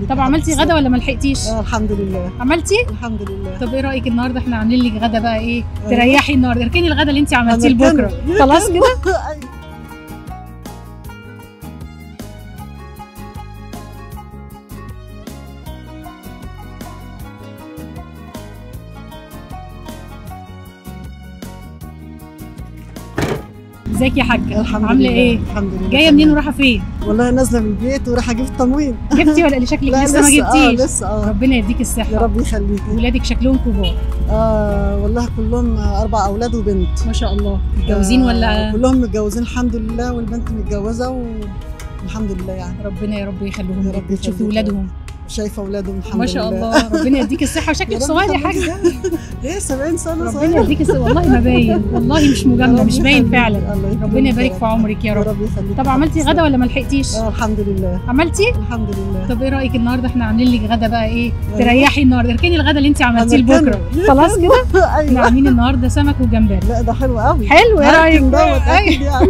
طب عملتي غدا ولا ما لحقتيش؟ الحمد لله. عملتي؟ الحمد لله. طب ايه رايك النهارده احنا عاملين لك غدا بقى ايه؟ تريحي النهارده، اركني الغدا اللي انت عملتيه لبكره. خلاص كده؟ ازيك يا حاجه؟ عامله ايه؟ الحمد لله. جايه منين ورايحه فين؟ والله نازله من البيت ورايحه اجيب التموين. جبتي ولا اللي شكلك لسه ما جبتيش؟ لسه. ربنا يديك الصحه. يا رب يخليكي. ولادك شكلهم كبار. والله كلهم 4 اولاد وبنت. ما شاء الله. متجوزين ولا؟ كلهم متجوزين الحمد لله، والبنت متجوزه والحمد لله يعني. ربنا يا رب يخليهم يا رب. تشوفي ولادهم. شايفه اولادهم الحمد لله ما شاء الله. ربنا يديك الصحه، وشكلك صغير يا حاجه. ايه 70 سنه صغير. ربنا يديك الصحه، والله ما باين، والله مش مجامله، مش باين فعلا. ربنا يبارك في عمرك يا رب. رب يخليك. طب عملتي غدا ولا ما لحقتيش؟ الحمد لله. عملتي؟ الحمد لله. طب ايه رايك النهارده احنا عاملين لك غدا بقى ايه؟ تريحي النهارده، اركني الغدا اللي انت عملتيه لبكره. خلاص كده؟ احنا عاملين النهارده سمك وجمبري. لا ده حلو قوي. حلو، ايه رايك؟ اكيد يعني.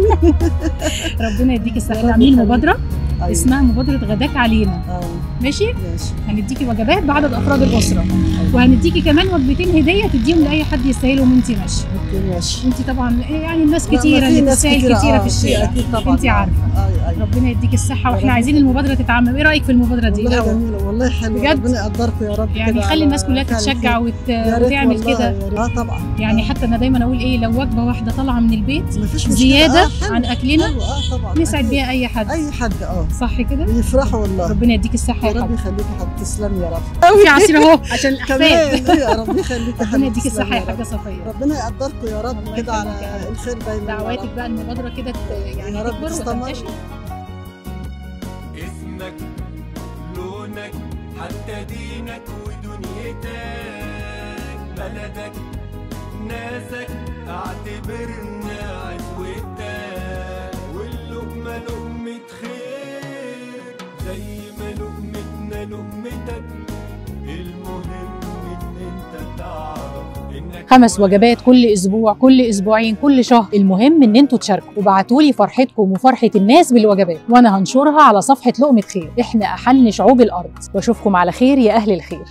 ربنا يديك الصحه. احنا عاملين مبادره اسمها مبادره غداك علينا. ماشي؟ هنديكي وجبات بعدد افراد الاسره، وهنديكي كمان وجبتين هديه تديهم لاي حد يستاهلهم وانت ماشيه. ماشي. انت طبعا يعني الناس كتيره اللي تستاهل كتيره في الشارع. اكيد طبعا. انت عارفه. ربنا يديك الصحه، واحنا عايزين المبادره تتعمم. ايه رايك في المبادره دي؟ والله جميله، والله حلوه. بجد؟ ربنا يقدركم يا رب. يعني خلي الناس كلها تتشجع وتعمل كده. طبعا. يعني حتى انا دايما اقول ايه، لو وجبه واحده طالعه من البيت مفيش زياده عن اكلنا طبعا نسعد بيها اي حد. اي حد. صح كده؟ يفرحوا والله. ربنا يديك الصحه يا رب يخليكي يا حبيبتي. تسلمي يا رب. في عصير اهو عشان الاحفاد. يا رب يخليكي. ربنا يديك الصحه يا حاجه صفيه. ربنا يقدركم يا رب كده على الخير دايما. دعواتك بقى المبادره كده يعني يا رب تكبر وتنتشر. اسمك، لونك، حتى دينك ودنيتك، بلدك، ناسك، اعتبرنا عزوتك، واللقمة لقمة خير زي ما لقمتنا لقمتك، المهم ان انت تعرف انك 5 وجبات كل اسبوع، كل اسبوعين، كل شهر. المهم ان انتوا تشاركوا وابعتوا لي فرحتكم وفرحه الناس بالوجبات، وانا هنشرها على صفحه لقمه خير. احنا احن شعوب الارض، واشوفكم على خير يا اهل الخير.